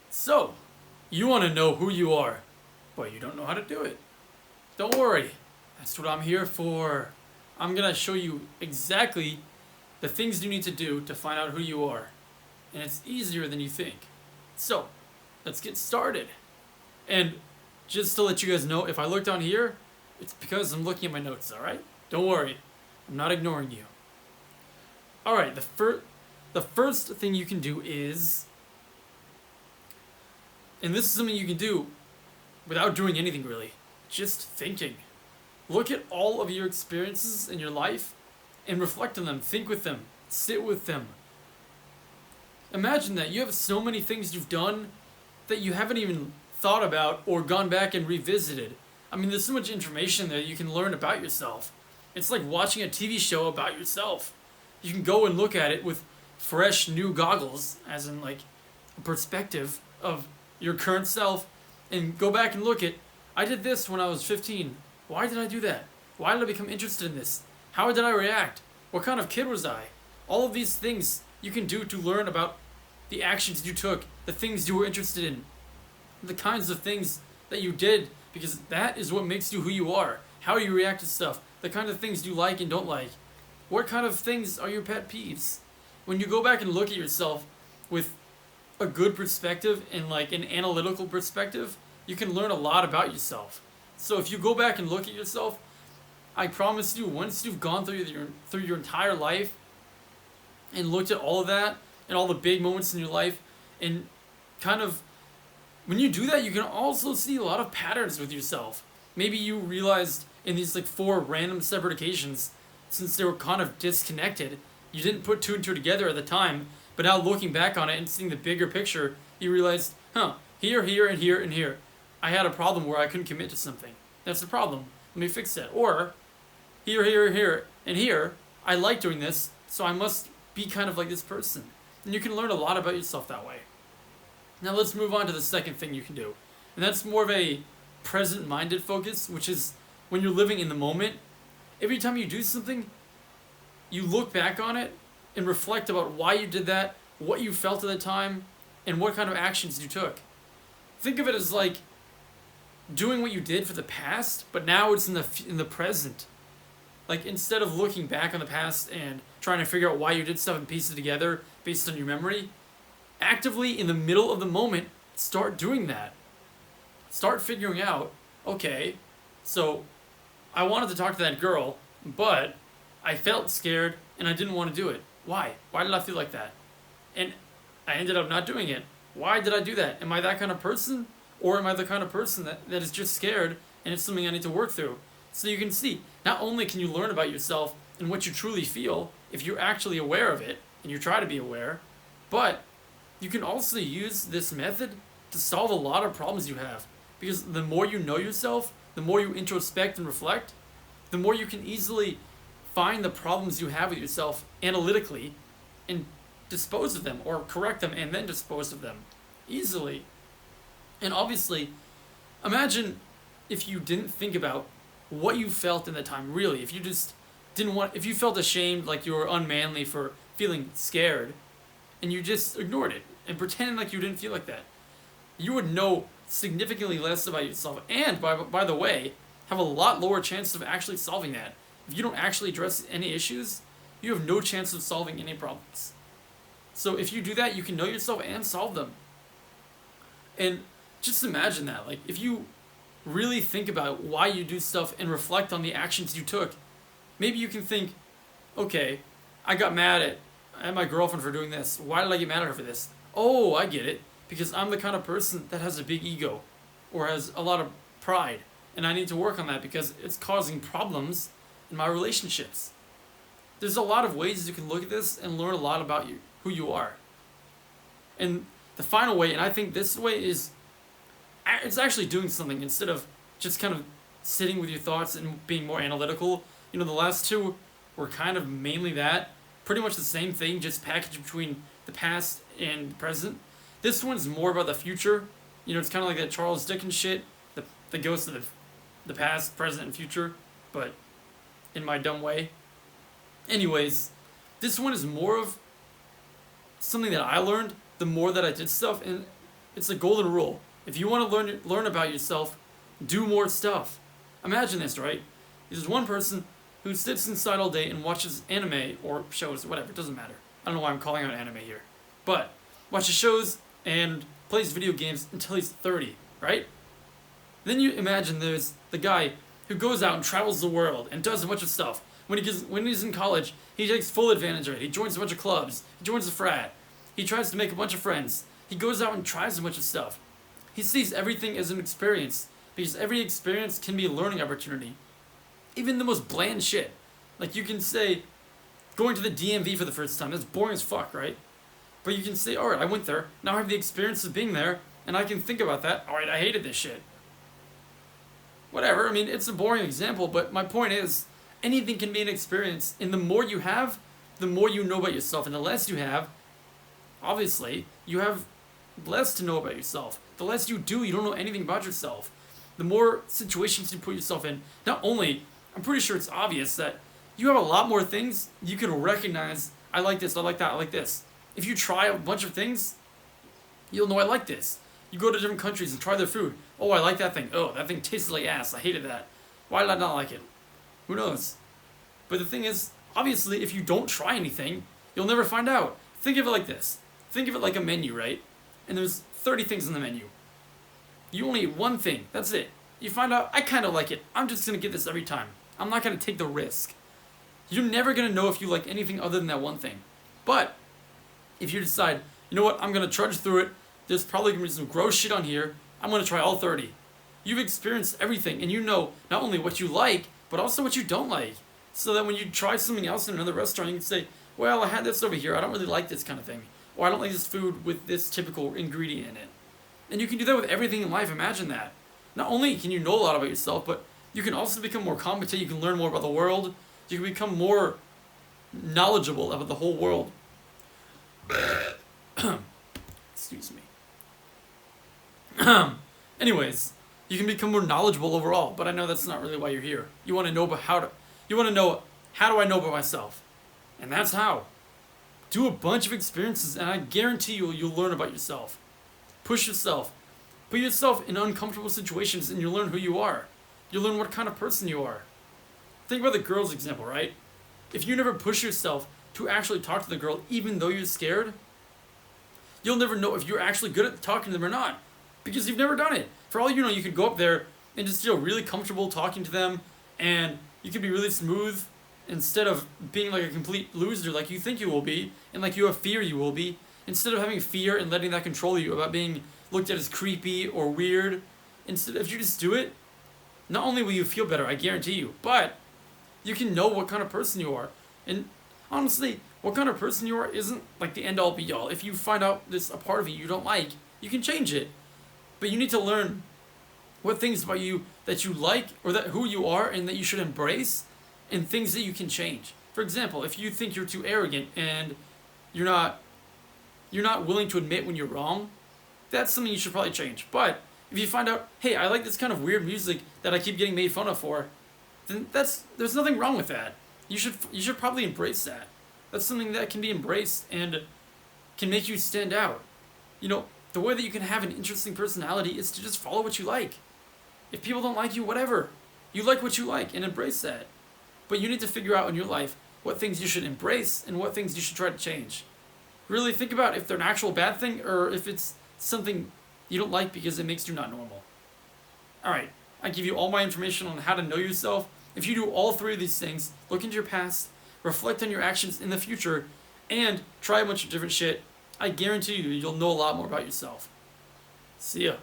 So, you want to know who you are, but you don't know how to do it. Don't worry, that's what I'm here for. I'm gonna show you exactly the things you need to do to find out who you are. And it's easier than you think. So, let's get started. And just to let you guys know, if I look down here, it's because I'm looking at my notes, alright? Don't worry, I'm not ignoring you. Alright, the first thing you can do is, and this is something you can do without doing anything really, just thinking. Look at all of your experiences in your life and reflect on them, think with them, sit with them. Imagine that you have so many things you've done that you haven't even thought about or gone back and revisited. I mean, there's so much information there you can learn about yourself. It's like watching a TV show about yourself. You can go and look at it with fresh new goggles, as in like a perspective of your current self, and go back and look at, I did this when I was 15. Why did I do that? Why did I become interested in this? How did I react? What kind of kid was I? All of these things you can do to learn about the actions you took, the things you were interested in, the kinds of things that you did, because that is what makes you who you are. How you react to stuff, the kind of things you like and don't like. What kind of things are your pet peeves? When you go back and look at yourself with a good perspective and like an analytical perspective, you can learn a lot about yourself. So if you go back and look at yourself, I promise you, once you've gone through your entire life and looked at all of that and all the big moments in your life, and kind of when you do that, you can also see a lot of patterns with yourself. Maybe you realized in these like 4 random separate occasions, since they were kind of disconnected, you didn't put 2 and 2 together at the time, but now looking back on it and seeing the bigger picture, you realized, here, here, and here, and here, I had a problem where I couldn't commit to something. That's the problem. Let me fix that. Or, here, here, here, and here, I like doing this, so I must be kind of like this person. And you can learn a lot about yourself that way. Now let's move on to the second thing you can do. And that's more of a present-minded focus, which is when you're living in the moment. Every time you do something, you look back on it and reflect about why you did that, what you felt at the time, and what kind of actions you took. Think of it as like doing what you did for the past, but now it's in the present. Like instead of looking back on the past and trying to figure out why you did stuff and piece it together based on your memory, actively in the middle of the moment, start doing that. Start figuring out, okay, so I wanted to talk to that girl, but I felt scared and I didn't want to do it. Why? Why did I feel like that? And I ended up not doing it. Why did I do that? Am I that kind of person? Or am I the kind of person that is just scared and it's something I need to work through? So you can see, not only can you learn about yourself and what you truly feel if you're actually aware of it and you try to be aware, but you can also use this method to solve a lot of problems you have. Because the more you know yourself, the more you introspect and reflect, the more you can easily find the problems you have with yourself analytically and dispose of them or correct them and then dispose of them easily. And obviously, imagine if you didn't think about what you felt in that time, really. If you just if you felt ashamed, like you were unmanly for feeling scared, and you just ignored it and pretended like you didn't feel like that, you would know significantly less about yourself, and by the way, have a lot lower chance of actually solving that. If you don't actually address any issues, you have no chance of solving any problems. So if you do that, you can know yourself and solve them. And just imagine that, like if you really think about why you do stuff and reflect on the actions you took, maybe you can think, okay, I got mad at my girlfriend for doing this. Why did I get mad at her for this? Oh, I get it. Because I'm the kind of person that has a big ego or has a lot of pride. And I need to work on that because it's causing problems in my relationships. There's a lot of ways you can look at this and learn a lot about you, who you are. And the final way, and I think this way is, it's actually doing something instead of just kind of sitting with your thoughts and being more analytical. You know, the last 2 were kind of mainly that. Pretty much the same thing, just packaged between the past and the present. This one's more about the future. You know, it's kind of like that Charles Dickens shit that goes to the past, present, and future, but in my dumb way. Anyways, this one is more of something that I learned the more that I did stuff, and It's a golden rule. If you want to learn about yourself, do more stuff. Imagine this, right? There's one person who sits inside all day and watches anime or shows, whatever, it doesn't matter. I don't know why I'm calling out anime here. But watches shows and plays video games until he's 30, right? Then you imagine there's the guy who goes out and travels the world and does a bunch of stuff. When he's in college, he takes full advantage of it. He joins a bunch of clubs. He joins a frat. He tries to make a bunch of friends. He goes out and tries a bunch of stuff. He sees everything as an experience because every experience can be a learning opportunity. Even the most bland shit. Like you can say, going to the DMV for the first time, that's boring as fuck, right? But you can say, alright, I went there, now I have the experience of being there, and I can think about that, alright, I hated this shit. Whatever, I mean, it's a boring example, but my point is, anything can be an experience, and the more you have, the more you know about yourself, and the less you have, obviously, you have less to know about yourself. The less you do, you don't know anything about yourself. The more situations you put yourself in, not only, I'm pretty sure it's obvious that you have a lot more things you can recognize, I like this, I like that, I like this. If you try a bunch of things, you'll know I like this. You go to different countries and try their food. Oh, I like that thing. Oh, that thing tasted like ass. I hated that. Why did I not like it? Who knows? But the thing is, obviously, if you don't try anything, you'll never find out. Think of it like this. Think of it like a menu, right? And there's 30 things in the menu. You only eat one thing. That's it. You find out, I kind of like it. I'm just going to get this every time. I'm not going to take the risk. You're never going to know if you like anything other than that one thing. But if you decide, you know what, I'm going to trudge through it, there's probably going to be some gross shit on here, I'm going to try all 30. You've experienced everything, and you know not only what you like, but also what you don't like. So that when you try something else in another restaurant, you can say, well, I had this over here, I don't really like this kind of thing. Or I don't like this food with this typical ingredient in it. And you can do that with everything in life, imagine that. Not only can you know a lot about yourself, but you can also become more competent, you can learn more about the world, you can become more knowledgeable about the whole world. Excuse me. Anyways, you can become more knowledgeable overall, but I know that's not really why you're here. You want to know about how do I know about myself? And that's how. Do a bunch of experiences, and I guarantee you'll learn about yourself. Push yourself. Put yourself in uncomfortable situations, and you'll learn who you are. You'll learn what kind of person you are. Think about the girls example, right? If you never push yourself to actually talk to the girl, even though you're scared, you'll never know if you're actually good at talking to them or not, because you've never done it. For all you know, you could go up there and just feel really comfortable talking to them, and you could be really smooth instead of being like a complete loser like you think you will be, and like you have fear you will be. Instead of having fear and letting that control you about being looked at as creepy or weird, instead, if you just do it, not only will you feel better, I guarantee you, but you can know what kind of person you are. And honestly, what kind of person you are isn't like the end all be all. If you find out this a part of you don't like, you can change it. But you need to learn what things about you that you like, or that who you are and that you should embrace, and things that you can change. For example, if you think you're too arrogant and you're not willing to admit when you're wrong, that's something you should probably change. But if you find out, hey, I like this kind of weird music that I keep getting made fun of for, then there's nothing wrong with that. You should probably embrace that. That's something that can be embraced and can make you stand out. You know, the way that you can have an interesting personality is to just follow what you like. If people don't like you, whatever. You like what you like and embrace that. But you need to figure out in your life what things you should embrace and what things you should try to change. Really think about if they're an actual bad thing or if it's something you don't like because it makes you not normal. Alright, I give you all my information on how to know yourself. If you do all three of these things, look into your past, reflect on your actions in the future, and try a bunch of different shit, I guarantee you'll know a lot more about yourself. See ya.